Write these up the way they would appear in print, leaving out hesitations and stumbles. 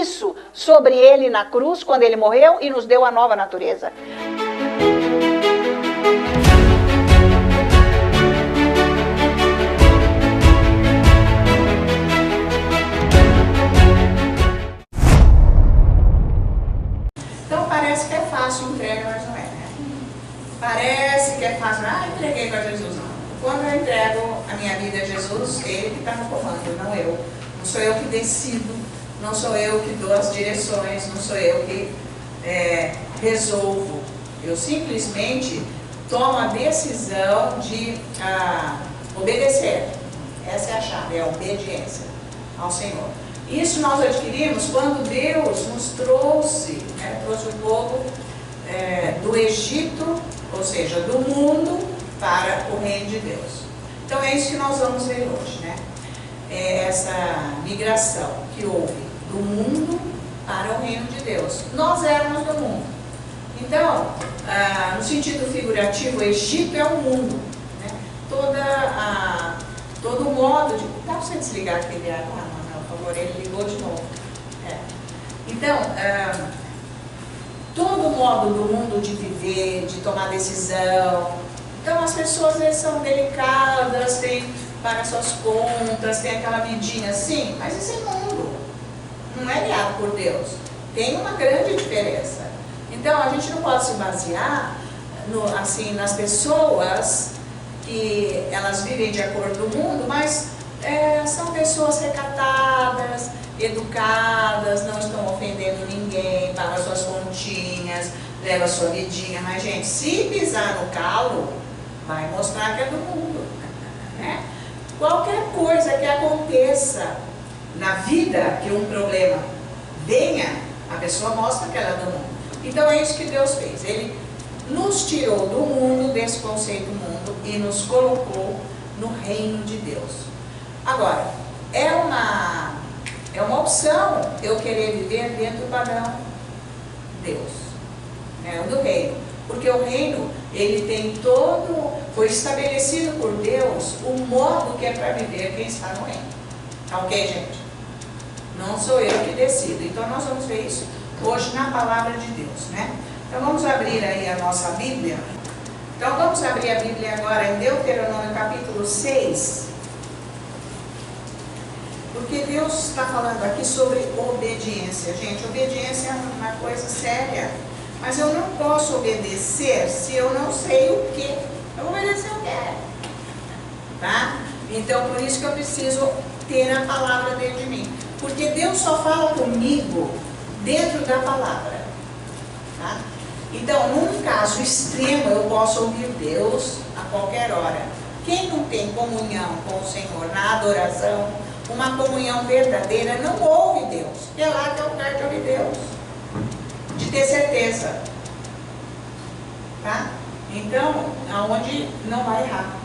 isso sobre ele na cruz, quando ele morreu, e nos deu a nova natureza. Então parece que é fácil entrega, mas não é, né? Parece que é fácil, entreguei para Jesus. Não. Quando eu entrego a minha vida a Jesus, Ele que está no comando, não eu. Não sou eu que decido, não sou eu que dou as direções, não sou eu que resolvo. Eu simplesmente tomo a decisão de obedecer. Essa é a chave, é a obediência ao Senhor. Isso nós adquirimos quando Deus nos trouxe o povo do Egito, ou seja, do mundo para o reino de Deus. Então é isso que nós vamos ver hoje, né? Essa migração que houve do mundo para o reino de Deus. Nós éramos do mundo. Então, no sentido figurativo, o Egito é o mundo, né? Todo modo de... Dá para você desligar aquele ar? Por favor, ele ligou de novo. Então, todo modo do mundo de viver, de tomar decisão. Então, as pessoas são delicadas, pagam suas contas, tem aquela vidinha assim, mas esse mundo não é guiado por Deus. Tem uma grande diferença. Então, a gente não pode se basear nas pessoas que elas vivem de acordo com o mundo, mas são pessoas recatadas, educadas, não estão ofendendo ninguém, pagam suas continhas, levam a sua vidinha. Mas, gente, se pisar no calo, vai mostrar que é do mundo, né? Qualquer coisa que aconteça na vida, que um problema venha, a pessoa mostra que ela é do mundo. Então é isso que Deus fez. Ele nos tirou do mundo, desse conceito mundo, e nos colocou no reino de Deus. Agora, é uma opção eu querer viver dentro do padrão Deus, né, do reino. Porque o reino, ele tem foi estabelecido por Deus o modo que é para viver quem está no reino. Tá ok, gente? Não sou eu que decido. Então nós vamos ver isso hoje na palavra de Deus, né? Então vamos abrir aí a nossa Bíblia. Então vamos abrir a Bíblia agora em Deuteronômio capítulo 6. Porque Deus está falando aqui sobre obediência. Gente, obediência é uma coisa séria. Mas eu não posso obedecer se eu não sei o que. Eu vou obedecer o que? Tá? Então, por isso que eu preciso ter a palavra dentro de mim. Porque Deus só fala comigo dentro da palavra. Tá? Então, num caso extremo, eu posso ouvir Deus a qualquer hora. Quem não tem comunhão com o Senhor na adoração, uma comunhão verdadeira, não ouve Deus. É lá que é o lugar de ouvir Deus. De ter certeza. Tá? Então, aonde não vai errar.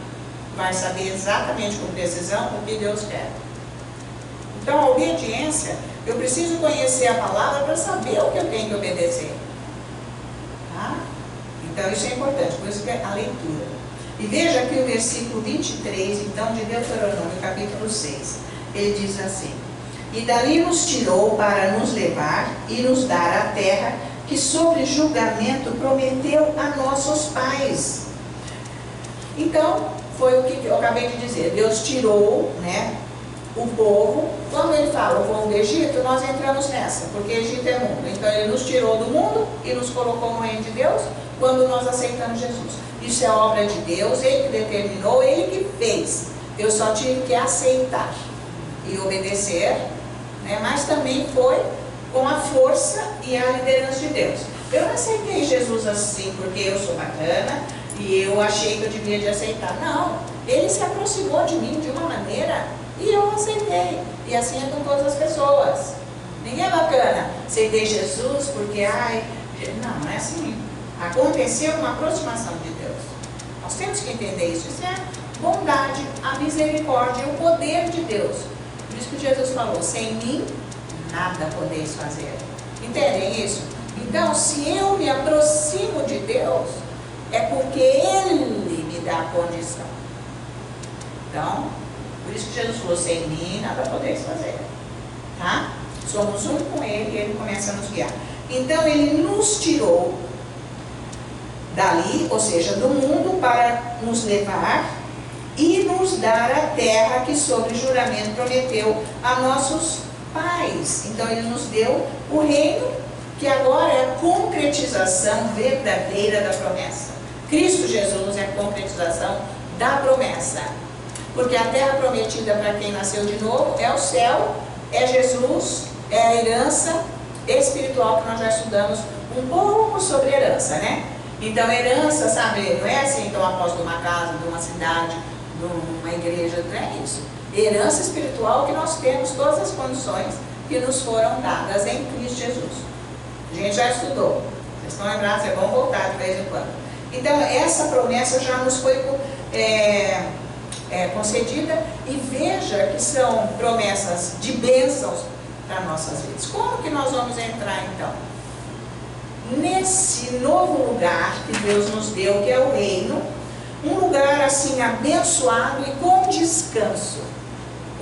Vai saber exatamente com precisão o que Deus quer. Então, a obediência, eu preciso conhecer a palavra para saber o que eu tenho que obedecer. Tá? Então, isso é importante, por isso que é a leitura. E veja aqui o versículo 23, então, de Deuteronômio, capítulo 6. Ele diz assim: e dali nos tirou para nos levar e nos dar a terra que sobre julgamento prometeu a nossos pais. Então, foi o que eu acabei de dizer. Deus tirou, né, o povo. Quando ele fala o povo do Egito, nós entramos nessa, porque Egito é mundo. Então ele nos tirou do mundo e nos colocou no reino de Deus quando nós aceitamos Jesus. Isso é obra de Deus, Ele que determinou, Ele que fez. Eu só tive que aceitar e obedecer, né? Mas também foi com a força e a liderança de Deus. Eu não aceitei Jesus assim porque eu sou bacana e eu achei que eu devia de aceitar. Não, Ele se aproximou de mim de uma maneira e eu aceitei. E assim é com todas as pessoas. Ninguém é bacana. Aceitei Jesus porque, não é assim. Aconteceu uma aproximação de Deus. Nós temos que entender isso. Isso é bondade, a misericórdia, o poder de Deus. Por isso que Jesus falou: sem mim nada podeis fazer. Entendem isso? Então, se eu me aproximo de Deus, é porque Ele me dá a condição. Então, por isso que Jesus falou: sem mim nada podeis fazer. Tá? Somos um com Ele e Ele começa a nos guiar. Então Ele nos tirou dali, ou seja, do mundo, para nos levar e nos dar a terra que sobre juramento prometeu a nossos pais. Então Ele nos deu o reino, que agora é a concretização verdadeira da promessa. Cristo Jesus é a concretização da promessa. Porque a terra prometida para quem nasceu de novo é o céu, é Jesus, é a herança espiritual que nós já estudamos um pouco sobre herança, né? Então herança, sabe, não é assim, então após de uma casa, de uma cidade, de uma igreja, não é isso. Herança espiritual que nós temos todas as condições que nos foram dadas em Cristo Jesus. A gente já estudou. Vocês estão lembrados? É bom voltar de vez em quando. Então essa promessa já nos foi concedida, e veja que são promessas de bênçãos para nossas vidas. Como que nós vamos entrar então? Nesse novo lugar que Deus nos deu, que é o reino, um lugar assim abençoado e com descanso.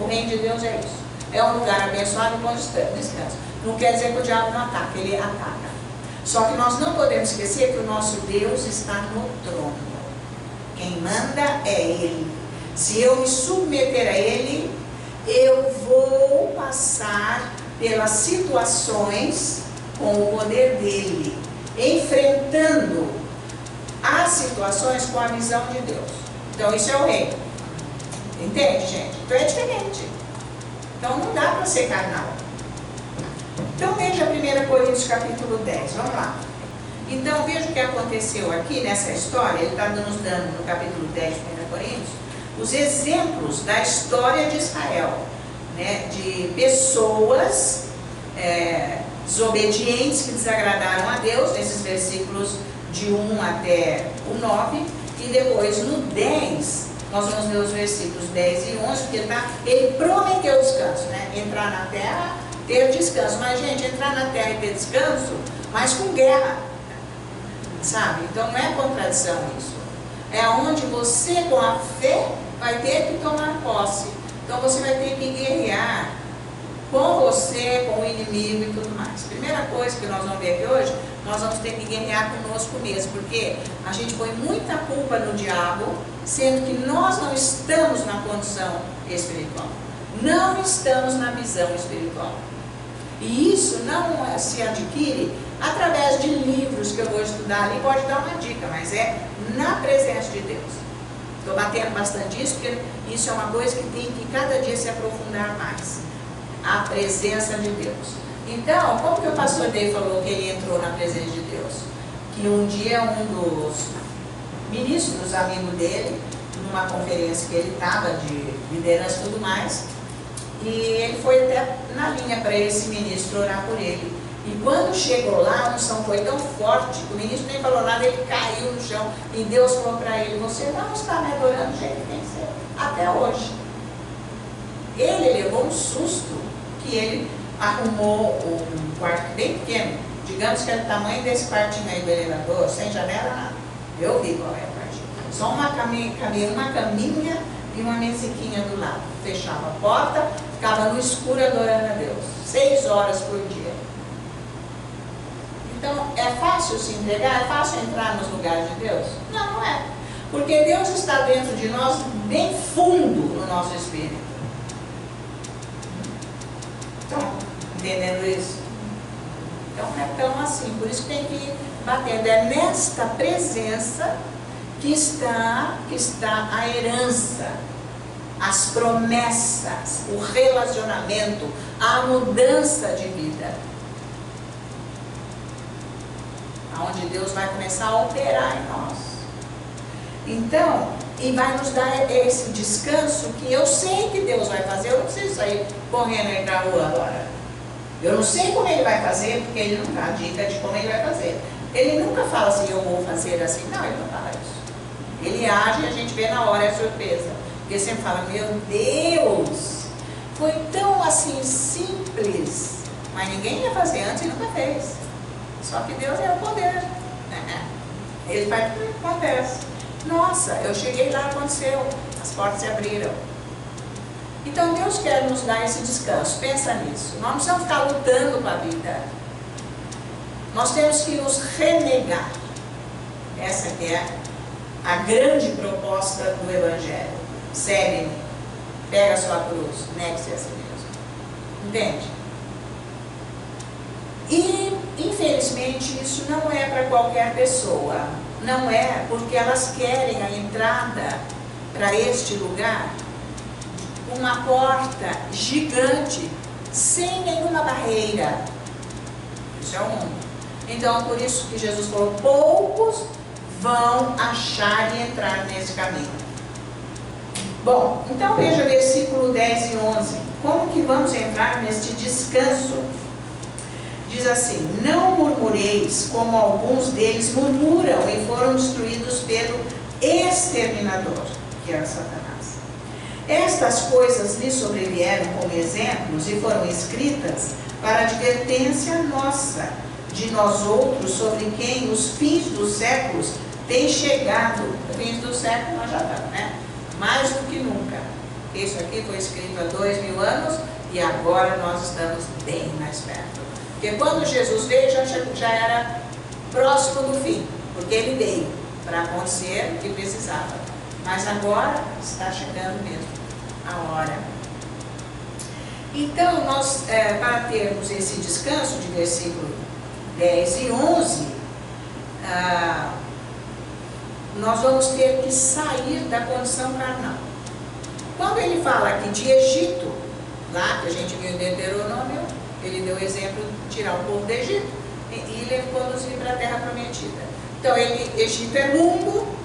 O reino de Deus é isso. É um lugar abençoado e com descanso. Não quer dizer que o diabo não ataca, ele ataca. Só que nós não podemos esquecer que o nosso Deus está no trono. Quem manda é Ele. Se eu me submeter a Ele, eu vou passar pelas situações com o poder dEle, enfrentando as situações com a visão de Deus. Então isso é o reino. Entende, gente? Então é diferente. Então não dá para ser carnal. Então veja 1 Coríntios capítulo 10, vamos lá. Então veja o que aconteceu aqui nessa história. Ele está nos dando no capítulo 10 de 1 Coríntios os exemplos da história de Israel, né? De pessoas desobedientes que desagradaram a Deus, nesses versículos de 1 até o 9, e depois no 10, nós vamos ver os versículos 10 e 11, porque ele prometeu descanso, né? Entrar na terra, ter descanso. Mas, gente, entrar na terra e ter descanso, mas com guerra, sabe? Então não é contradição isso. É onde você, com a fé, vai ter que tomar posse. Então você vai ter que guerrear com você, com o inimigo e tudo mais. Primeira coisa que nós vamos ver aqui hoje, nós vamos ter que guerrear conosco mesmo, porque a gente põe muita culpa no diabo, sendo que nós não estamos na condição espiritual, não estamos na visão espiritual. E isso não se adquire através de livros que eu vou estudar ali, pode dar uma dica, mas é na presença de Deus. Estou batendo bastante isso, porque isso é uma coisa que tem que cada dia se aprofundar mais. A presença de Deus. Então, como que o pastor Dei falou que ele entrou na presença de Deus? Que um dia um dos ministros, amigo dele, numa conferência que ele estava de liderança e tudo mais, e ele foi até na linha para esse ministro orar por ele. E quando chegou lá, a unção foi tão forte que o ministro nem falou nada, ele caiu no chão. E Deus falou para ele: você não está me adorando do jeito que tem que ser, até hoje. Ele levou um susto, que ele arrumou um quarto bem pequeno, digamos que era o tamanho desse quartinho aí do elevador, sem janela, nada. Eu vi qual é a quartinho. Só uma caminha e uma mesiquinha do lado. Fechava a porta, ficava no escuro adorando a Deus, 6 horas por dia. Então, é fácil se entregar? É fácil entrar nos lugares de Deus? Não, não é. Porque Deus está dentro de nós, bem fundo no nosso espírito. Então, entendendo isso? Então, é tão assim. Por isso que tem que ir batendo. É nesta presença que está a herança, as promessas, o relacionamento, a mudança de vida. Onde Deus vai começar a operar em nós. Então, e vai nos dar esse descanso que eu sei que Deus vai fazer. Eu não preciso sair correndo aí para a rua agora. Eu não sei como Ele vai fazer, porque Ele não dá dica de como Ele vai fazer. Ele nunca fala assim, eu vou fazer assim. Não, Ele não fala isso. Ele age e a gente vê na hora, é surpresa. Porque sempre fala, meu Deus, foi tão assim simples. Mas ninguém ia fazer antes e nunca fez. Só que Deus é o poder. Ele faz tudo que acontece. Nossa, eu cheguei lá, aconteceu. As portas se abriram. Então Deus quer nos dar esse descanso, pensa nisso. Nós não precisamos ficar lutando com a vida. Nós temos que nos renegar. Essa que é a grande proposta do Evangelho. Segue-me, pega a sua cruz, negue-se a si mesmo. Entende? E, infelizmente, isso não é para qualquer pessoa. Não é porque elas querem a entrada para este lugar, uma porta gigante, sem nenhuma barreira. Isso é o mundo. Então, por isso que Jesus falou, poucos vão achar e entrar nesse caminho. Bom, então veja versículo 10 e 11. Como que vamos entrar neste descanso? Diz assim, não murmureis como alguns deles murmuram e foram destruídos pelo exterminador, que era Satanás. Estas coisas lhe sobrevieram como exemplos e foram escritas para advertência nossa, de nós outros, sobre quem os fins dos séculos têm chegado. Os fins do século nós já estamos, né? Mais do que nunca. Isso aqui foi escrito há 2000 anos e agora nós estamos bem mais perto. Porque quando Jesus veio já era próximo do fim, porque ele veio para acontecer o que precisava. Mas agora está chegando mesmo a hora. Então, nós, para termos esse descanso de versículo 10 e 11, nós vamos ter que sair da condição carnal. Quando ele fala aqui de Egito, lá que a gente viu em Deuteronômio, ele deu o exemplo de tirar o povo do Egito e ele conduzir para a terra prometida. Então, Egito é mundo.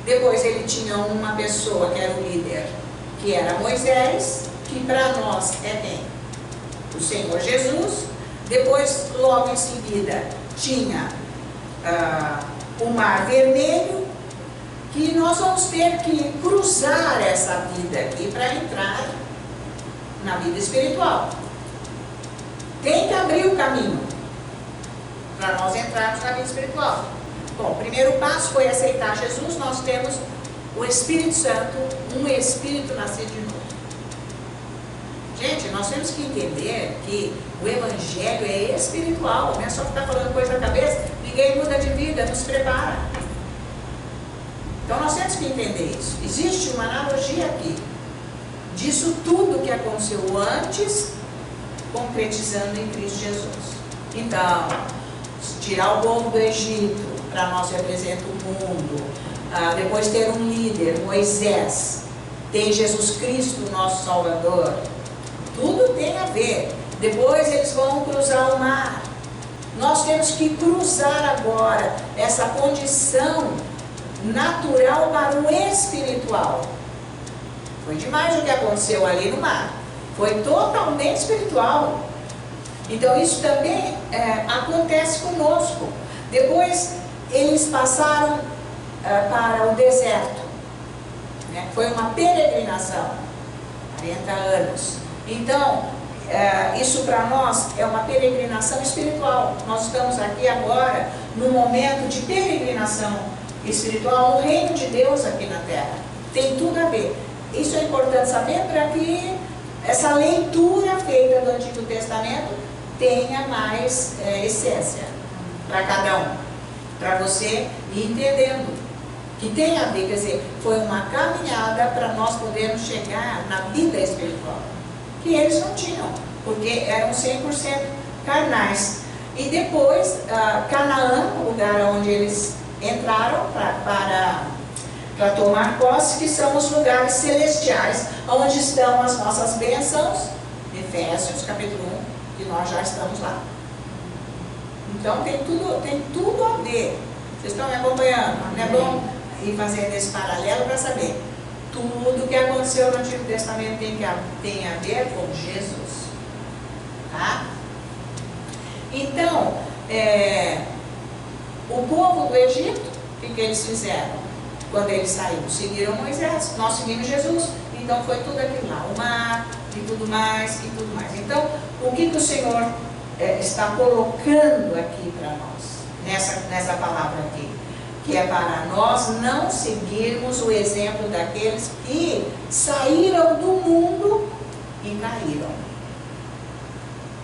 Depois ele tinha uma pessoa que era o líder, que era Moisés, que para nós é quem? O Senhor Jesus. Depois, logo em seguida, tinha o Mar Vermelho, que nós vamos ter que cruzar essa vida aqui para entrar na vida espiritual. Tem que abrir o caminho para nós entrarmos na vida espiritual. Bom, o primeiro passo foi aceitar Jesus. Nós temos o Espírito Santo, um Espírito nascido de novo. Gente, nós temos que entender que o Evangelho é espiritual. Não é só ficar falando coisa na cabeça. Ninguém muda de vida, nos prepara. Então nós temos que entender isso. Existe uma analogia aqui disso tudo que aconteceu antes, concretizando em Cristo Jesus. Então, tirar o povo do Egito, para nós representa o mundo. Depois ter um líder, Moisés. Tem Jesus Cristo, nosso Salvador. Tudo tem a ver. Depois eles vão cruzar o mar. Nós temos que cruzar agora essa condição natural para o espiritual. Foi demais o que aconteceu ali no mar. Foi totalmente espiritual. Então isso também acontece conosco. Depois eles passaram para o deserto, né? Foi uma peregrinação, 40 anos. Então, isso para nós é uma peregrinação espiritual. Nós estamos aqui agora num momento de peregrinação espiritual no reino de Deus aqui na terra. Tem tudo a ver. Isso é importante saber para que essa leitura feita do Antigo Testamento tenha mais essência para cada um, para você ir entendendo que tem a ver, quer dizer, foi uma caminhada para nós podermos chegar na vida espiritual, que eles não tinham, porque eram 100% carnais. E depois, Canaã, o lugar onde eles entraram para tomar posse, que são os lugares celestiais, onde estão as nossas bênçãos, Efésios capítulo 1, que nós já estamos lá. Então tem tudo a ver. Vocês estão me acompanhando? Não é bom ir fazendo esse paralelo para saber. Tudo que aconteceu no Antigo Testamento tem a ver com Jesus. Tá? Então, o povo do Egito, o que eles fizeram? Quando eles saíram, seguiram Moisés, nós seguimos Jesus. Então foi tudo aquilo lá, o mar e tudo mais. Então, o que o Senhor está colocando aqui para nós, nessa palavra aqui? Que é para nós não seguirmos o exemplo daqueles que saíram do mundo e caíram.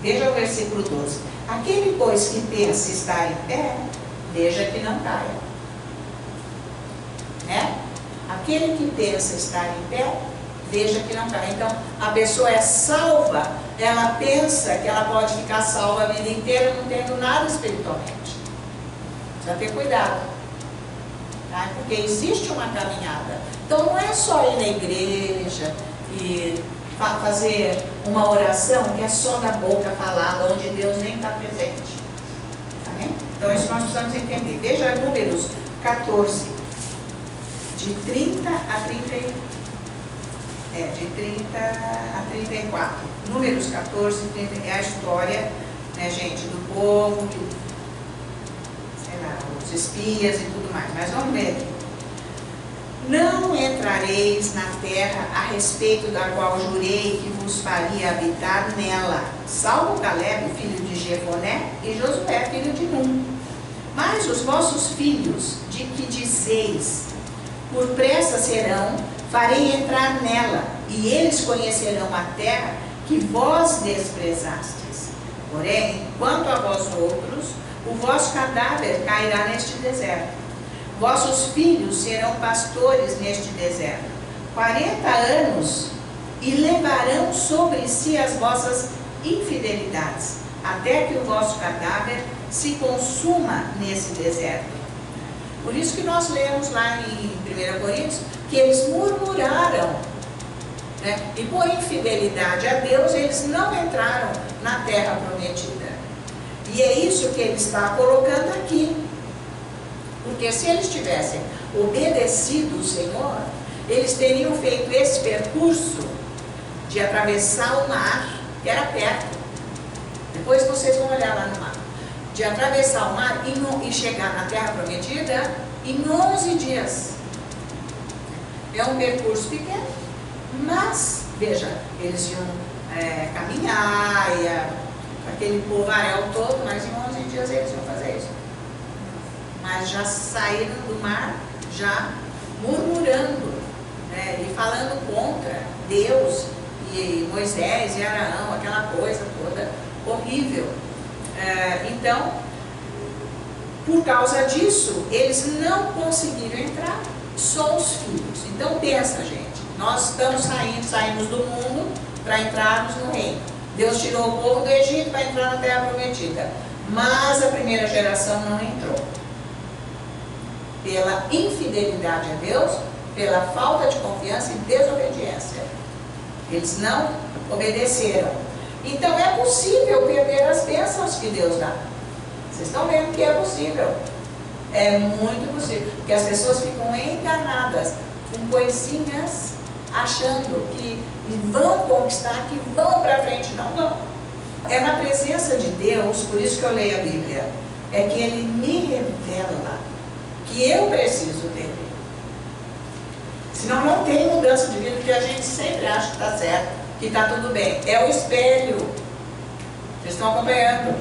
Veja o versículo 12. Aquele, pois, que pensa estar em pé, veja que não caia. Né? Aquele que pensa estar em pé, veja que não caia. Então, a pessoa é salva, ela pensa que ela pode ficar salva a vida inteira não tendo nada espiritualmente. Precisa ter cuidado. Tá? Porque existe uma caminhada. Então, não é só ir na igreja e fazer uma oração que é só da boca falada, onde Deus nem está presente. Tá bem? Então, isso nós precisamos entender. Veja Números 14, de 30 a 34. Números 14, 30, é a história, né, gente, do povo, sei lá, os espias e tudo mais. Mas vamos ver aqui. Não entrareis na terra a respeito da qual jurei que vos faria habitar nela, salvo Caleb, filho de Jefoné, e Josué, filho de Num. Mas os vossos filhos, de que dizeis, por pressa serão, farei entrar nela, e eles conhecerão a terra que vós desprezastes. Porém, quanto a vós outros, o vosso cadáver cairá neste deserto. Vossos filhos serão pastores neste deserto 40 anos e levarão sobre si as vossas infidelidades, até que o vosso cadáver se consuma nesse deserto. Por isso que nós lemos lá em 1 Coríntios que eles murmuraram, né? E por infidelidade a Deus eles não entraram na terra prometida. E é isso que ele está colocando aqui. Porque se eles tivessem obedecido o Senhor, eles teriam feito esse percurso de atravessar o mar, que era perto. Depois vocês vão olhar lá no mar. De atravessar o mar e chegar na terra prometida em 11 dias. É um percurso pequeno, mas, veja, eles iam caminhar, aquele povoaréu todo, mas em 11 dias eles iam fazer isso. Mas já saíram do mar, já murmurando, né, e falando contra Deus e Moisés e Araão, aquela coisa toda horrível. Então, por causa disso, eles não conseguiram entrar, só os filhos. Então pensa, gente, nós estamos saímos do mundo para entrarmos no reino. Deus tirou o povo do Egito para entrar na terra prometida, mas a primeira geração não entrou. Pela infidelidade a Deus, pela falta de confiança e desobediência. Eles não obedeceram. Então é possível perder as bênçãos que Deus dá. Vocês estão vendo que é possível. É muito possível. Porque as pessoas ficam enganadas com coisinhas, achando que vão conquistar, que vão para frente. Não vão. É na presença de Deus, por isso que eu leio a Bíblia, é que Ele me revela que eu preciso dele. Senão não tem mudança de vida, porque a gente sempre acha que está certo, que está tudo bem. É o espelho. Vocês estão acompanhando?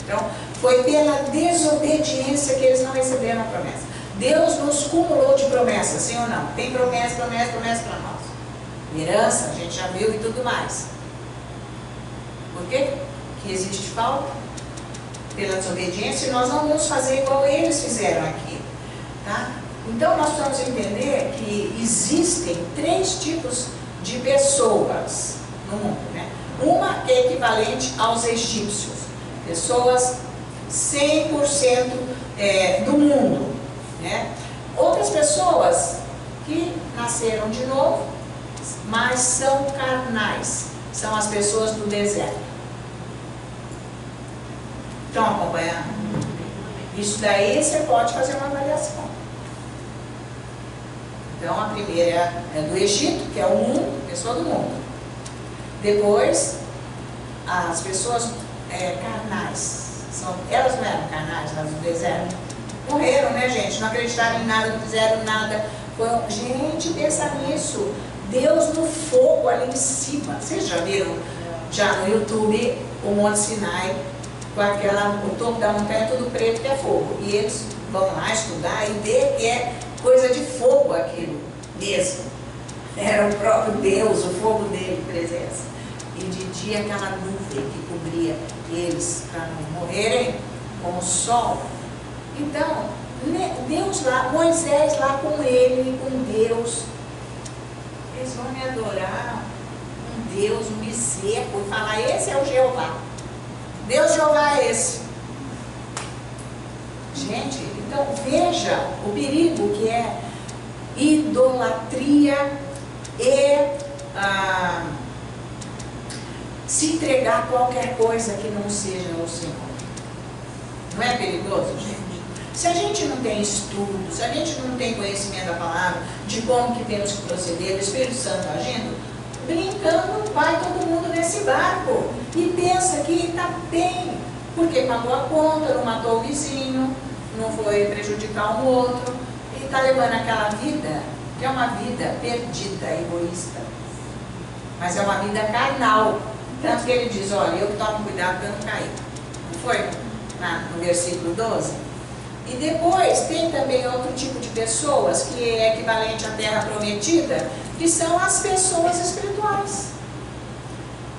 Então, foi pela desobediência que eles não receberam a promessa. Deus nos cumulou de promessas, sim ou não? Tem promessa para nós. Herança, a gente já viu e tudo mais. Por quê? Que existe falta? Pela desobediência, e nós não vamos fazer igual eles fizeram aqui. Tá? Então nós precisamos entender que existem 3 tipos de pessoas no mundo, né? Uma que é equivalente aos egípcios, pessoas 100% do mundo, né? Outras pessoas que nasceram de novo, mas são carnais, são as pessoas do deserto. Estão acompanhando? Isso daí você pode fazer uma avaliação. Então a primeira é do Egito, que é o mundo, pessoa do mundo. Depois, as pessoas carnais. Elas não eram carnais, elas do deserto. Morreram, né, gente? Não acreditaram em nada, não fizeram nada. Gente, pensa nisso. Deus no fogo ali em cima. Vocês já viram já no YouTube o Monte Sinai, com o topo da montanha tudo preto, que é fogo. E eles vão lá estudar e ver que é coisa de fogo aquilo mesmo. Era o próprio Deus, o fogo dele, presença. E de dia aquela nuvem que cobria eles para não morrerem com o sol. Então, Deus lá, Moisés lá com ele, com Deus, eles vão me adorar um Deus, um bezerro, e falar, esse é o Jeová. Deus Jeová é esse. Gente, então veja o perigo que é idolatria e se entregar a qualquer coisa que não seja o Senhor. Não é perigoso, gente? Se a gente não tem estudo, se a gente não tem conhecimento da palavra, de como que temos que proceder, do Espírito Santo agindo, brincando, vai todo mundo nesse barco e pensa que está bem, porque pagou a conta, não matou o vizinho, não foi prejudicar um outro, e está levando aquela vida, que é uma vida perdida, egoísta, mas é uma vida carnal. Tanto que ele diz, olha, eu que tomo cuidado para não cair. Não foi? No versículo 12. E depois tem também outro tipo de pessoas, que é equivalente à terra prometida, que são as pessoas espirituais.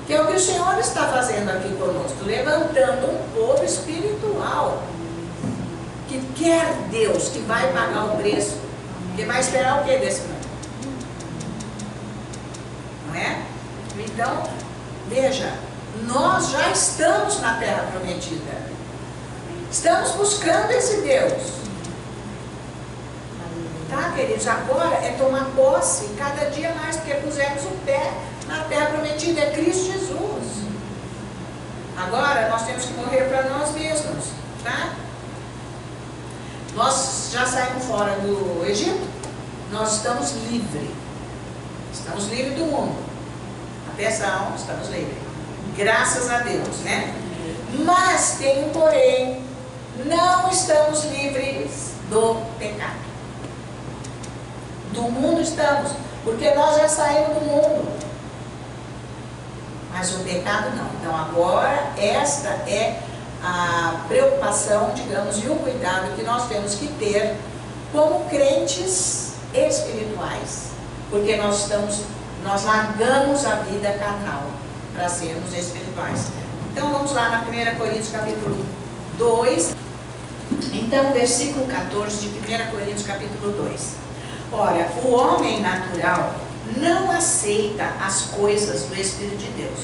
Que é o que o Senhor está fazendo aqui conosco, levantando um povo espiritual, que quer Deus, que vai pagar o preço, que vai esperar o que desse mundo? Não é? Então, veja, nós já estamos na terra prometida. Estamos buscando esse Deus. Tá, queridos? Agora é tomar posse cada dia mais, porque pusemos o pé na terra prometida, é Cristo Jesus. Agora nós temos que morrer para nós mesmos, tá? Nós já saímos fora do Egito, nós estamos livres. Estamos livres do mundo. Atenção, estamos livres. Graças a Deus, né? Mas tem um porém. Não estamos livres do pecado. Do mundo estamos, porque nós já saímos do mundo. Mas o pecado não. Então agora esta é a preocupação, digamos, e o cuidado que nós temos que ter como crentes espirituais. Porque nós largamos a vida carnal para sermos espirituais. Então vamos lá na 1 Coríntios capítulo 2. Então, versículo 14 de 1 Coríntios capítulo 2. Ora, o homem natural não aceita as coisas do Espírito de Deus.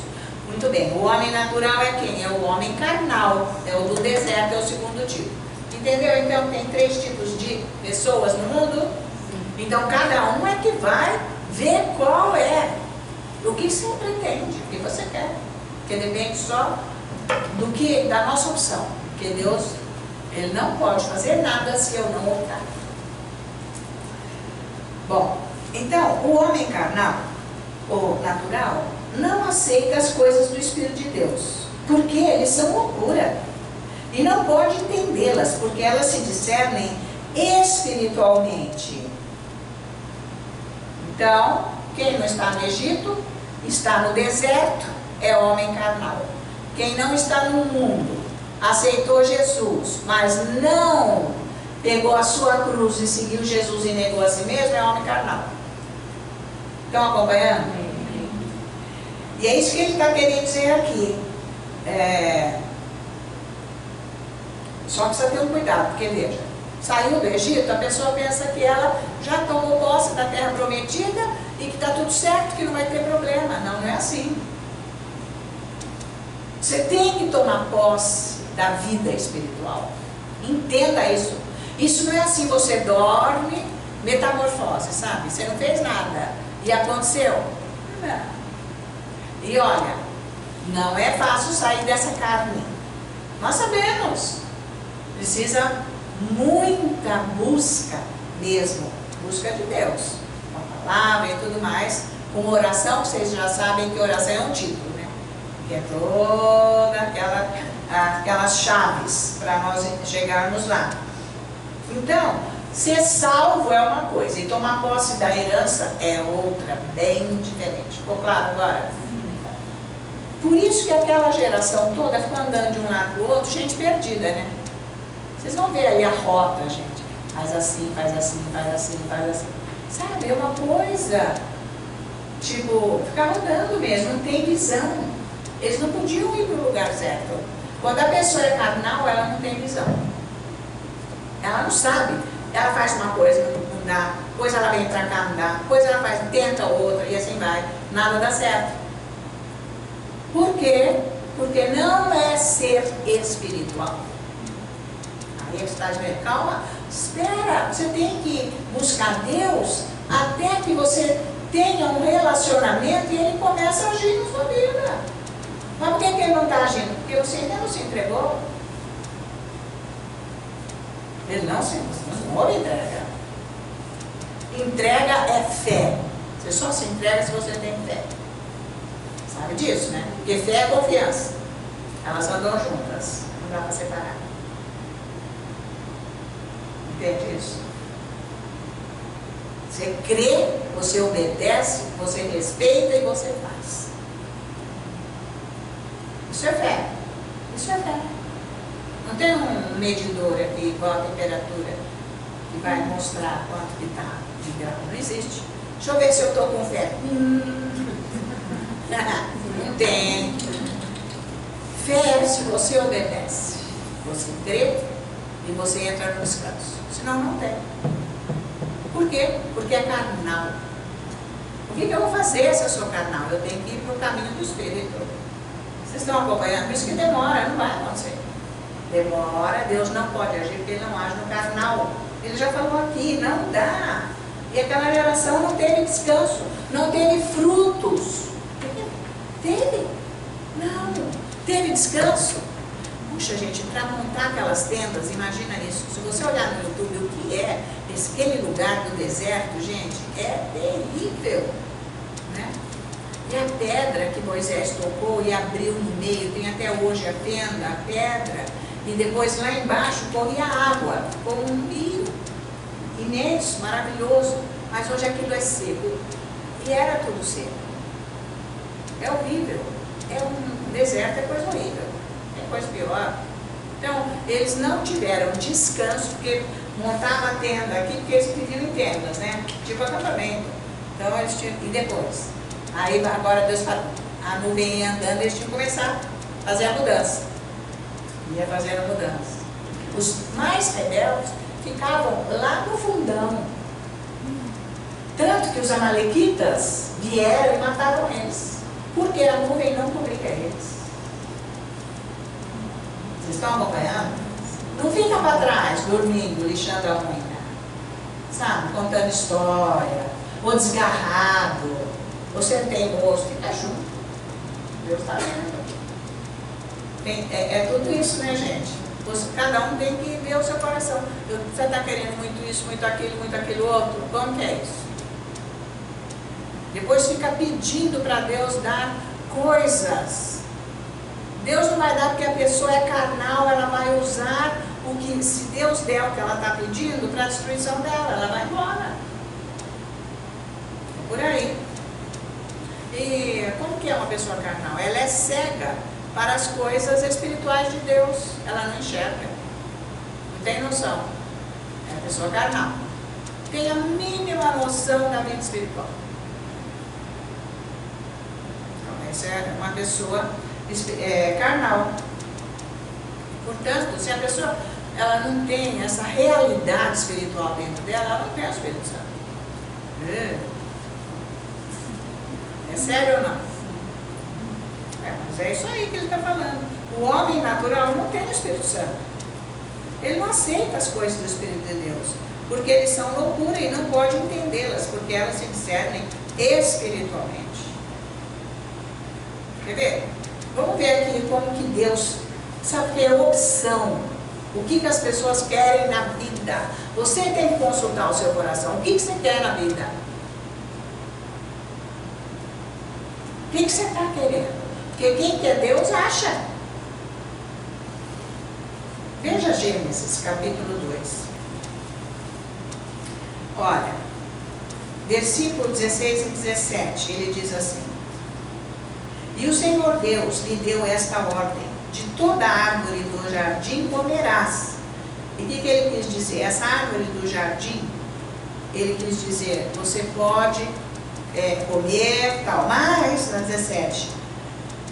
Muito bem, o homem natural é quem? É o homem carnal, é o do deserto, é o segundo tipo. Entendeu? Então, tem 3 tipos de pessoas no mundo. Então, cada um é que vai ver qual é, o que você pretende, o que você quer. Porque depende só da nossa opção. Porque Deus, Ele não pode fazer nada se eu não optar. Bom, então, o homem carnal, ou natural, não aceita as coisas do Espírito de Deus, porque eles são loucura. E não pode entendê-las, porque elas se discernem espiritualmente. Então, quem não está no Egito, está no deserto, é homem carnal. Quem não está no mundo, aceitou Jesus, mas não pegou a sua cruz e seguiu Jesus e negou a si mesmo, é homem carnal. Estão acompanhando? E é isso que ele está querendo dizer aqui. Só precisa ter um cuidado, porque veja, saiu do Egito, a pessoa pensa que ela já tomou posse da terra prometida e que está tudo certo, que não vai ter problema. Não, não é assim. Você tem que tomar posse da vida espiritual. Entenda isso. Isso não é assim, você dorme, metamorfose, sabe? Você não fez nada e aconteceu. Não. E olha, não é fácil sair dessa carne. Nós sabemos. Precisa muita busca mesmo. Busca de Deus. Com a palavra e tudo mais. Com oração, vocês já sabem que oração é um título, né? Que é toda aquelas chaves para nós chegarmos lá. Então, ser salvo é uma coisa e tomar posse da herança é outra, bem diferente. Ficou claro agora? Por isso que aquela geração toda ficou andando de um lado para o outro, gente perdida, né? Vocês vão ver aí a rota, gente. Faz assim, faz assim, faz assim, faz assim. Sabe, é uma coisa Tipo, ficar rodando mesmo, não tem visão. Eles não podiam ir para o lugar certo. Quando a pessoa é carnal, ela não tem visão. Ela não sabe. Ela faz uma coisa, não dá. Depois ela vem para cá, não dá. Depois ela faz, tenta outra e assim vai. Nada dá certo. Por quê? Porque não é ser espiritual. Aí você está dizendo, calma, espera, você tem que buscar Deus até que você tenha um relacionamento e Ele começa a agir na sua vida. Mas por que Ele não está agindo? Porque você ainda não se entregou. Ele não houve entrega. Entrega é fé. Você só se entrega se você tem fé. Sabe disso, né? Porque fé é confiança. Elas andam juntas. Não dá para separar. Entende isso? Você crê, você obedece, você respeita e você faz. Isso é fé. Isso é fé. Não tem um medidor aqui igual a temperatura que vai mostrar quanto que está de grau. Não existe. Deixa eu ver se eu estou com fé. Não tem. Fé é se você obedece. Você crê e você entra no descanso. Senão não tem. Por quê? Porque é carnal. O que eu vou fazer se eu sou carnal? Eu tenho que ir para o caminho do Espírito. Vocês estão acompanhando? Por isso que demora, não vai acontecer. Demora, Deus não pode agir porque Ele não age no carnal. Ele já falou aqui, não dá. E aquela geração não teve descanso, não teve frutos. Teve? Não. Teve descanso? Puxa, gente, para montar aquelas tendas, imagina isso. Se você olhar no YouTube o que é aquele lugar do deserto, gente, é terrível. Né? E a pedra que Moisés tocou e abriu no meio, tem até hoje a tenda, a pedra, e depois lá embaixo corria água, como um rio. Imenso, maravilhoso, mas hoje aquilo é seco. E era tudo seco. É horrível. É um deserto, é coisa horrível. É coisa pior. Então, eles não tiveram descanso, porque montavam a tenda aqui, porque eles pediram em tendas, né? Tipo acampamento. Então, eles tinham... E depois? Aí, agora Deus falou, a nuvem ia andando, eles tinham que começar a fazer a mudança. Ia fazer a mudança. Os mais rebeldes ficavam lá no fundão. Tanto que os amalequitas vieram e mataram eles. Porque a nuvem não cobria eles. Vocês estão acompanhando? Não fica para trás, dormindo, lixando a unha. Sabe? Contando história. Ou desgarrado. Ou sendo teimoso. Fica junto. Deus está vendo. É tudo isso, né, gente? Cada um tem que ver o seu coração. Você está querendo muito isso, muito aquilo outro? Como que é isso? Depois fica pedindo para Deus dar coisas. Deus não vai dar porque a pessoa é carnal, ela vai usar o que, se Deus der o que ela está pedindo, para a destruição dela, ela vai embora. É por aí. E como que é uma pessoa carnal? Ela é cega para as coisas espirituais de Deus. Ela não enxerga. Não tem noção. É a pessoa carnal. Tem a mínima noção da vida espiritual. Então, essa é uma pessoa carnal. Portanto, se a pessoa ela não tem essa realidade espiritual dentro dela, ela não tem o Espírito Santo. É sério ou não? Mas é isso aí que ele está falando. O homem natural não tem o Espírito Santo. Ele não aceita as coisas do Espírito de Deus, porque eles são loucura e não pode entendê-las, porque elas se discernem espiritualmente. Quer ver? Vamos ver aqui como que Deus, sabe que é opção. O que as pessoas querem na vida. Você tem que consultar o seu coração. O que você quer na vida? O que você está querendo? Porque quem quer Deus acha. Veja Gênesis, capítulo 2. Olha, versículo 16 e 17, ele diz assim: E o Senhor Deus lhe deu esta ordem: de toda árvore do jardim comerás. E o que ele quis dizer? Essa árvore do jardim, ele quis dizer, você pode comer, tal. Mas, na 17,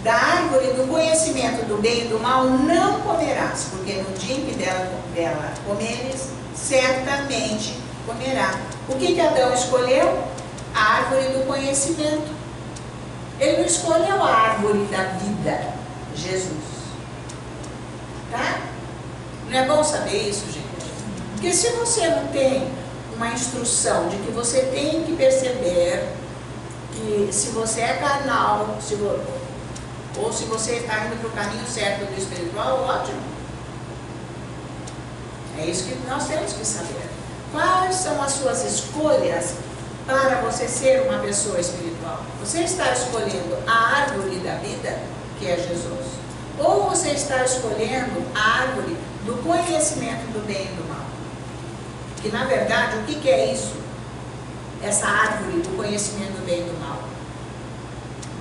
da árvore do conhecimento do bem e do mal não comerás, porque no dia em que dela comeres, certamente comerá. O que Adão escolheu? A árvore do conhecimento. Ele não escolheu a árvore da vida, Jesus. Tá? Não é bom saber isso, gente? Porque se você não tem uma instrução de que você tem que perceber que se você é carnal, ou se você está indo para o caminho certo do espiritual, ótimo. É isso que nós temos que saber. Quais são as suas escolhas para você ser uma pessoa espiritual? Você está escolhendo a árvore da vida, que é Jesus, ou você está escolhendo a árvore do conhecimento do bem e do mal? Que na verdade, o que é isso? Essa árvore do conhecimento do bem e do mal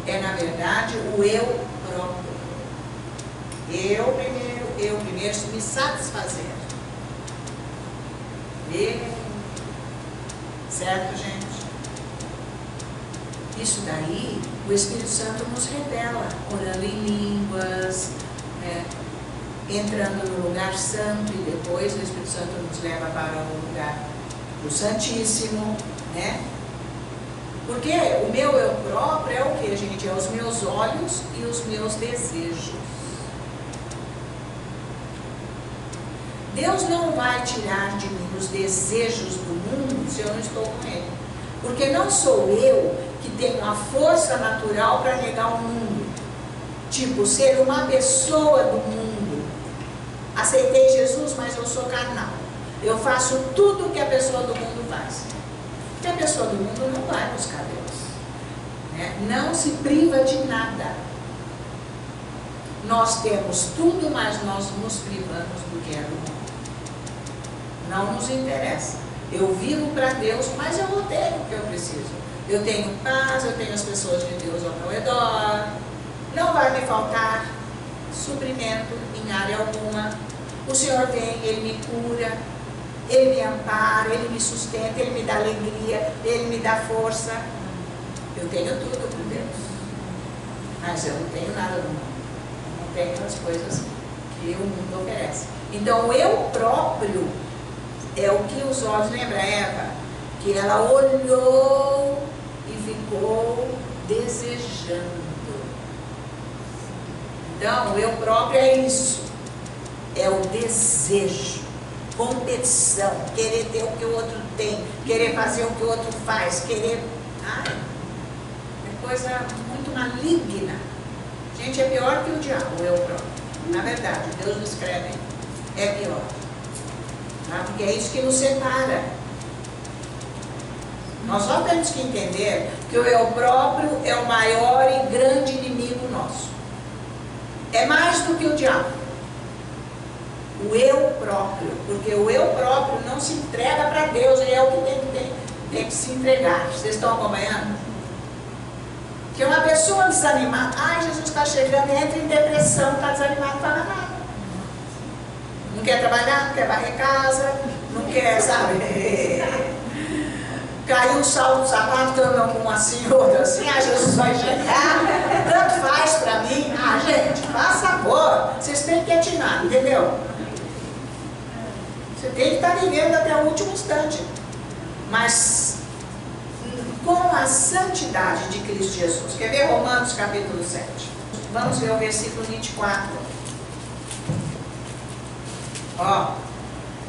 é na verdade o eu próprio. Eu primeiro me satisfazer. Certo, gente? Isso daí o Espírito Santo nos revela, orando em línguas, entrando no lugar santo, e depois o Espírito Santo nos leva para o lugar do Santíssimo, né? Porque o meu eu próprio é o que, gente? É os meus olhos e os meus desejos. Deus não vai tirar de mim os desejos do mundo se eu não estou com Ele. Porque não sou eu que tenho a força natural para negar o mundo. Tipo, ser uma pessoa do mundo. Aceitei Jesus, mas eu sou carnal. Eu faço tudo o que a pessoa do mundo faz. Porque a pessoa do mundo não vai buscar Deus, né? Não se priva de nada. Nós temos tudo, mas nós nos privamos do que é do mundo. Não nos interessa. Eu vivo para Deus, mas eu não tenho o que eu preciso. Eu tenho paz, eu tenho as pessoas de Deus ao meu redor. Não vai me faltar suprimento em área alguma. O Senhor vem, Ele me cura, Ele me ampara, Ele me sustenta, Ele me dá alegria, Ele me dá força. Eu tenho tudo por Deus, mas eu não tenho nada do mundo. Eu não tenho as coisas que o mundo oferece. Então, o eu próprio é o que os olhos, lembra Eva? Que ela olhou e ficou desejando. Então, o eu próprio é isso. É o desejo, competição, querer ter o que o outro tem, querer fazer o que o outro faz, querer... é coisa muito maligna. Gente, é pior que o diabo, o eu próprio. Na verdade, Deus nos escreve, é pior. Tá? Porque é isso que nos separa. Nós só temos que entender que o eu próprio é o maior e grande inimigo nosso. É mais do que o diabo. O eu próprio, porque o eu próprio não se entrega para Deus, ele é o que tem que se entregar. Vocês estão acompanhando? Que uma pessoa desanimada, Jesus está chegando, entra em depressão, está desanimado, não fala nada. Não quer trabalhar, não quer varrer casa, não quer, sabe? Caiu o salto do sapato, que anda com assim, outra assim, Jesus vai chegar, tanto faz para mim. Gente, faça favor, vocês têm que atinar, entendeu? Você tem que estar vivendo até o último instante. Mas com a santidade de Cristo Jesus. Quer ver Romanos capítulo 7? Vamos ver o versículo 24.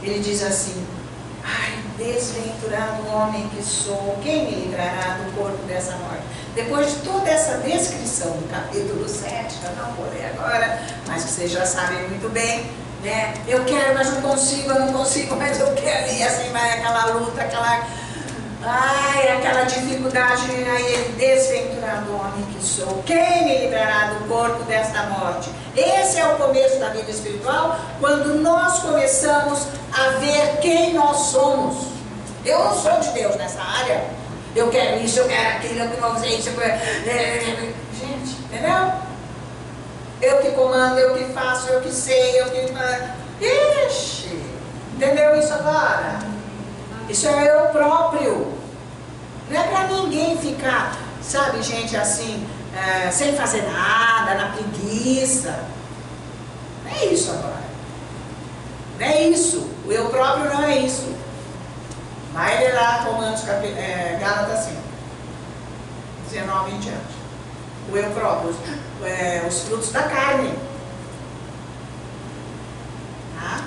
Ele diz assim: desventurado homem que sou, quem me livrará do corpo dessa morte? Depois de toda essa descrição do capítulo 7, eu não vou ler agora, mas que vocês já sabem muito bem, né? Eu quero, mas não consigo, eu não consigo, mas eu quero. E assim vai aquela luta, aquela dificuldade. Aí ele: desventurado homem que sou, quem me livrará do corpo desta morte? Esse é o começo da vida espiritual, quando nós começamos a ver quem nós somos. Eu não sou de Deus nessa área. Eu quero isso, eu quero aquilo, eu não vou fazer isso, gente, entendeu? Eu que comando, eu que faço, eu que sei, eu que... Ixi! Entendeu isso agora? Isso é eu próprio. Não é para ninguém ficar, sabe, gente, assim, sem fazer nada, na preguiça. Não é isso agora. Não é isso. O eu próprio não é isso. Vai ler lá Romanos, Gálatas 5, 19 em diante. O eu próprio, os frutos da carne. Tá?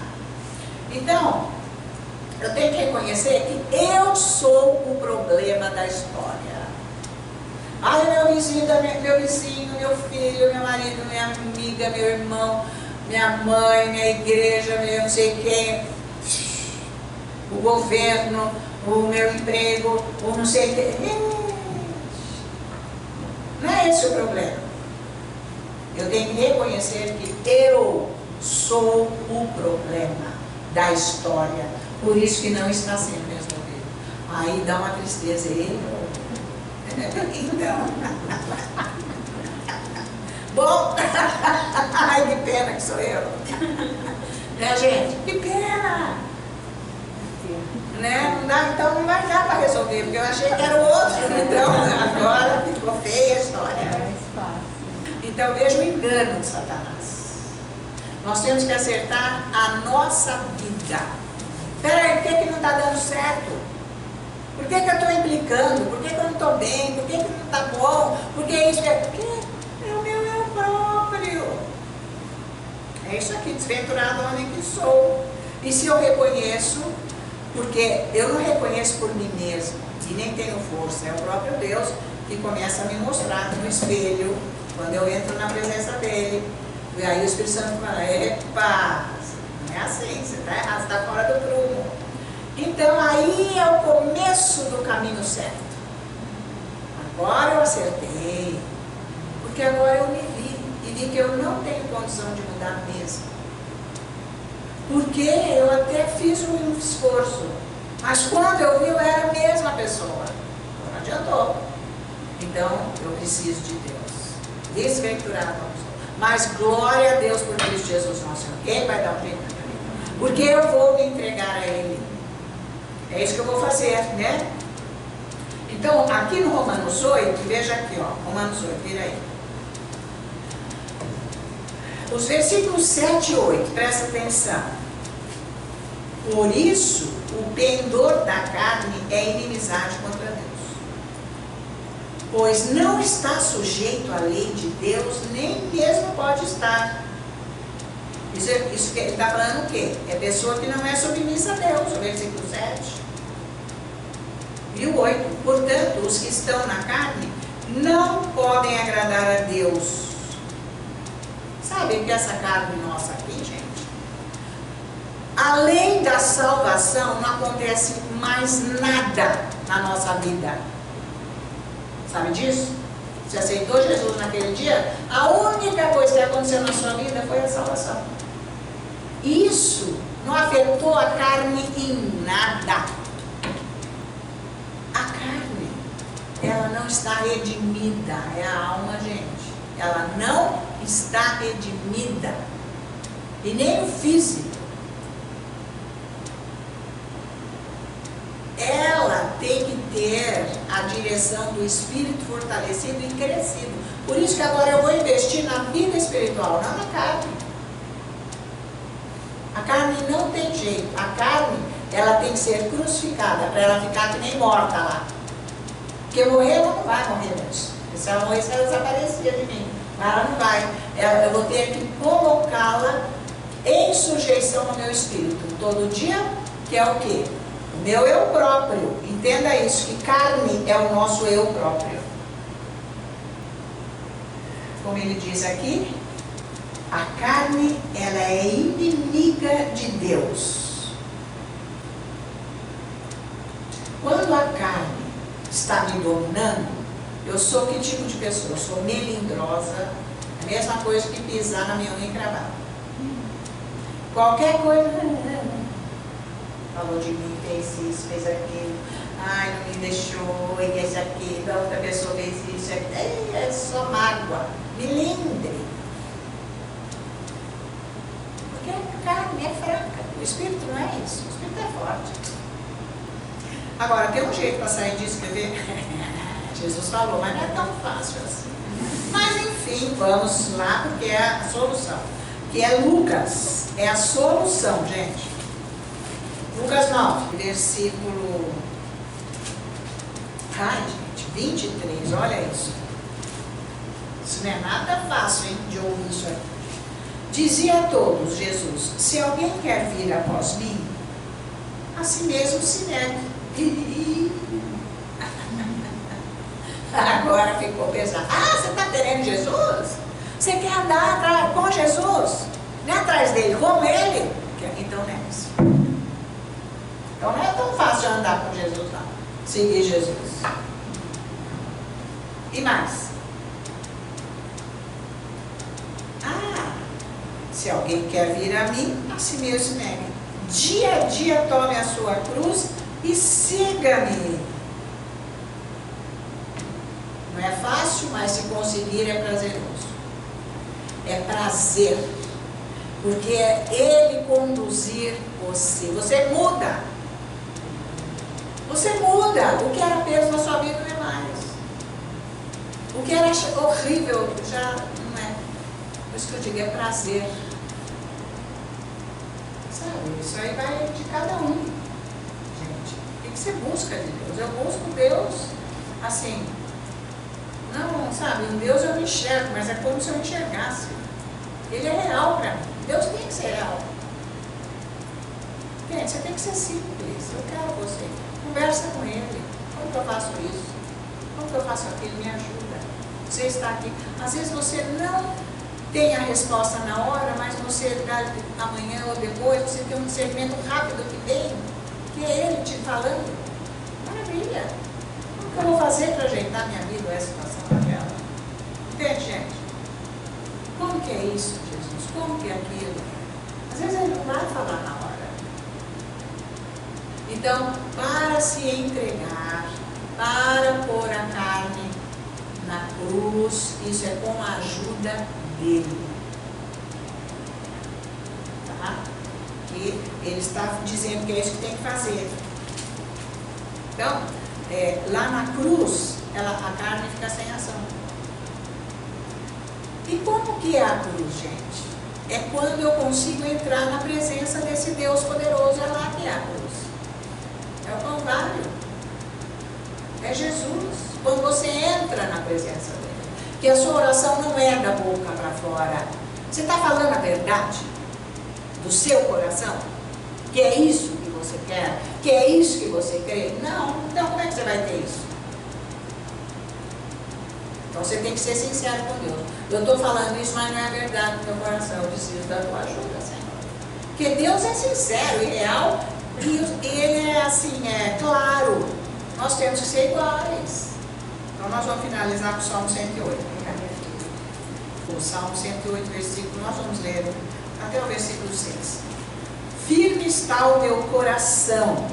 Então, eu tenho que reconhecer que eu sou o problema da história. Ai, meu vizinho, meu filho, meu marido, minha amiga, meu irmão, minha mãe, minha igreja, meu não sei quem, o governo, o meu emprego, o não sei quem. Não é esse o problema. Eu tenho que reconhecer que eu sou o problema da história. Por isso que não está sendo resolvido. Aí dá uma tristeza. Então. Bom, ai que pena que sou eu. Né, gente? Que pena. Né? Não dá, então não vai dar para resolver, porque eu achei que era o outro. Então agora ficou feia a história. Então veja o engano de Satanás. Nós temos que acertar a nossa vida. Peraí, por que não está dando certo? Por que eu estou implicando? Por que eu não estou bem? Por que não está bom? Por que isso? Porque é o meu eu próprio. É isso aqui, desventurado homem que sou. E se eu reconheço, porque eu não reconheço por mim mesmo, e nem tenho força, é o próprio Deus que começa a me mostrar no espelho, quando eu entro na presença dele. E aí o Espírito Santo fala, epa, não é assim, você está errado, você está fora do prumo. Então aí é o começo do caminho certo. Agora eu acertei, porque agora eu me vi, e vi que eu não tenho condição de mudar mesmo. Porque eu até fiz um esforço, mas quando eu vi eu era a mesma pessoa. Não adiantou. Então eu preciso de Deus. Desventurado. Mas glória a Deus por Cristo Jesus nosso Senhor. Quem vai dar o jeito para mim? Porque eu vou me entregar a Ele. É isso que eu vou fazer, né? Então, aqui no Romanos 8, veja aqui, ó, Romanos 8, vira aí. Os versículos 7 e 8, presta atenção. Por isso, o pendor da carne é inimizade contra Deus. Pois não está sujeito à lei de Deus, nem mesmo pode estar. Isso que ele está falando o quê? É pessoa que não é submissa a Deus, o versículo 7. E o 8. Portanto, os que estão na carne não podem agradar a Deus. Sabe que essa carne nossa aqui, gente? Além da salvação, não acontece mais nada na nossa vida. Sabe disso? Você aceitou Jesus naquele dia? A única coisa que aconteceu na sua vida foi a salvação. Isso não afetou a carne em nada. A carne, ela não está redimida. É a alma, gente. Ela não está redimida. E nem o físico. Ela tem que ter a direção do Espírito fortalecido e crescido. Por isso que agora eu vou investir na vida espiritual, não na carne. A carne não tem jeito. A carne, ela tem que ser crucificada para ela ficar que nem morta lá. Porque morrer ela não vai morrer mesmo. Se ela morresse, ela desaparecia de mim. Mas ela não vai. Eu vou ter que colocá-la em sujeição ao meu espírito. Todo dia, que é o quê? O meu eu próprio. Entenda isso, que carne é o nosso eu próprio. Como ele diz aqui, a carne, ela é inimiga de Deus. Quando a carne está me dominando, eu sou que tipo de pessoa? Eu sou melindrosa, a mesma coisa que pisar na minha unha encravada. Qualquer coisa, falou de mim, fez isso, fez aquilo, ai, não me deixou, e esse aqui, da outra pessoa fez isso, é só mágoa, melindre. Porque a carne é fraca, o espírito não é isso, o espírito é forte. Agora, tem um jeito para sair de escrever. Jesus falou, mas não é tão fácil assim. Mas enfim, vamos lá, porque é a solução. Que é Lucas, é a solução, gente. Lucas 9, versículo... Ai, gente, 23, olha isso. Isso não é nada fácil, hein, de ouvir isso aí. Dizia a todos, Jesus, se alguém quer vir após mim, a si mesmo se negue. Agora ficou pesado. Ah, você está querendo Jesus? Você quer andar com Jesus? Não é atrás dele, com ele? Então negue-se. Então não é tão fácil andar com Jesus, não. Seguir Jesus. E mais? Se alguém quer vir a mim, a si mesmo se negue. Dia a dia tome a sua cruz e siga-me. Não é fácil, mas se conseguir é prazeroso. É prazer. Porque é Ele conduzir você. Você muda. Você muda. O que era peso na sua vida não é mais. O que era horrível já não é. Por isso que eu digo, é prazer. Sabe, isso aí vai de cada um. Gente, o que você busca de Deus? Eu busco Deus, assim, não, sabe, em Deus eu me enxergo, mas é como se eu enxergasse. Ele é real para mim. Deus tem que ser real. Gente, você tem que ser simples. Eu quero você. Conversa com Ele. Como que eu faço isso? Como que eu faço aquilo? Me ajuda. Você está aqui. Às vezes você não tem a resposta na hora, mas você, amanhã ou depois, você tem um discernimento rápido que vem, que é Ele te falando. Maravilha! Como que eu vou fazer para ajeitar minha vida ou essa situação daquela? Entende, gente? Como que é isso, Jesus? Como que é aquilo? Às vezes Ele não vai falar na hora. Então, para se entregar, para pôr a carne na cruz, isso é com a ajuda dele. Tá? Que ele está dizendo que é isso que tem que fazer. Então, lá na cruz, a carne fica sem ação. E como que é a cruz, gente? É quando eu consigo entrar na presença desse Deus poderoso. É lá que é a cruz. É o Calvário. É Jesus. Quando você entra na presença dele. Que a sua oração não é da boca para fora. Você está falando a verdade do seu coração? Que é isso que você quer? Que é isso que você crê? Não. Então como é que você vai ter isso? Então você tem que ser sincero com Deus. Eu estou falando isso, mas não é verdade no meu coração. Eu preciso da tua ajuda, Senhor. Porque Deus é sincero e real. E Ele é assim, claro. Nós temos que ser iguais. Então nós vamos finalizar com o Salmo 108. O Salmo 108, versículo, nós vamos ler até o versículo 6. Firme está o meu coração,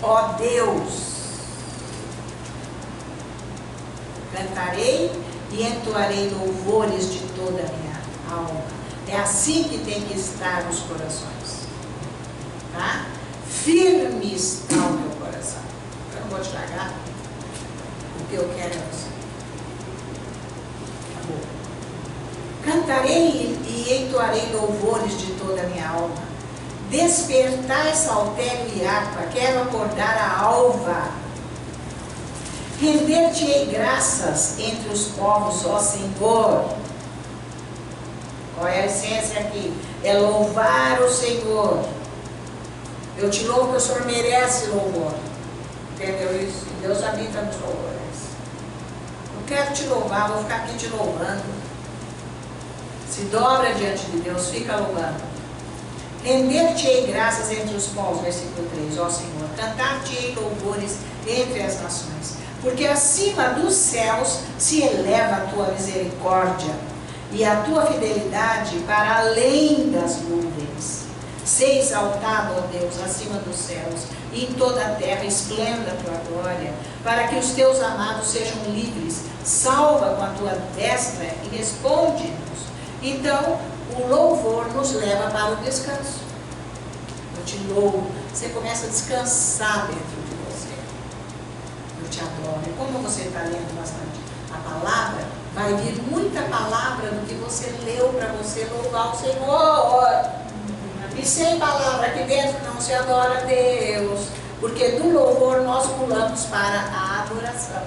ó Deus. Cantarei e entoarei louvores de toda a minha alma. É assim que tem que estar os corações. Tá? Firme está o meu coração. Eu não vou te largar. O que eu quero é você. Acabou. Cantarei e entoarei louvores de toda a minha alma. Despertai saltério e harpa. Quero acordar a alva. Render-te-ei graças entre os povos, ó Senhor. Qual é a essência aqui? É louvar o Senhor. Eu te louvo que o Senhor merece louvor. Entendeu isso? Deus habita nos louvores. Eu quero te louvar, vou ficar aqui te louvando. Se dobra diante de Deus, fica louvando. Render-te-ei graças entre os povos, versículo 3, ó Senhor. Cantar-te-ei louvores entre as nações. Porque acima dos céus se eleva a tua misericórdia e a tua fidelidade para além das nuvens. Seja exaltado, ó Deus, acima dos céus, e em toda a terra esplenda a tua glória, para que os teus amados sejam livres. Salva com a tua destra e responde-nos. Então, o louvor nos leva para o descanso. Eu te louvo, você começa a descansar dentro de você. Eu te adoro. E como você está lendo bastante a palavra, vai vir muita palavra do que você leu para você louvar o Senhor. E sem palavra aqui dentro não se adora a Deus. Porque do louvor nós pulamos para a adoração.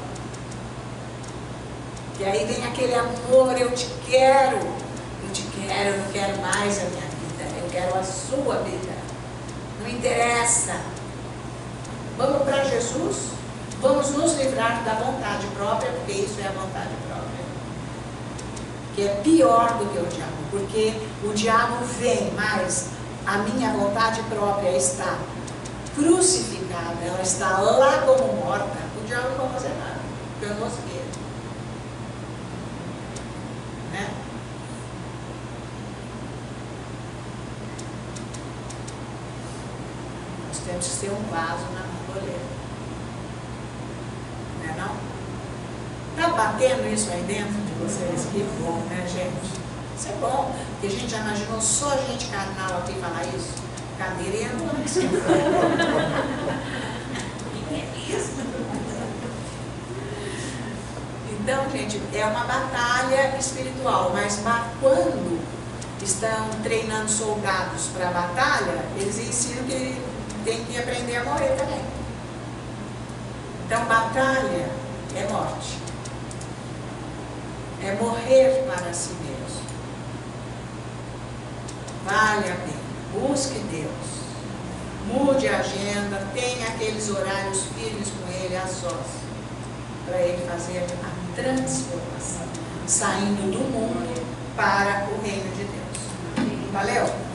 E aí vem aquele amor, eu te quero, eu não quero mais a minha vida, eu quero a sua vida. Não interessa. Vamos para Jesus, vamos nos livrar da vontade própria, porque isso é a vontade própria. Que é pior do que o diabo, porque o diabo vem, mas a minha vontade própria está crucificada, ela está lá como morta. O diabo não vai fazer nada, eu não sei. Né? Nós temos que ser um vaso na bandoleira. Não é não? Está batendo isso aí dentro de vocês? Que bom, né, gente? Isso é bom, porque a gente já imaginou só gente carnal aqui falar isso? Cadeira e ambulância. Então, gente, é uma batalha espiritual, mas quando estão treinando soldados para a batalha, eles ensinam que tem que aprender a morrer também. Então, batalha é morte. É morrer para si mesmo. Vale a pena. Busque Deus. Mude a agenda. Tenha aqueles horários firmes com Ele, a sós, para Ele fazer a transformação, saindo do mundo para o reino de Deus. Valeu?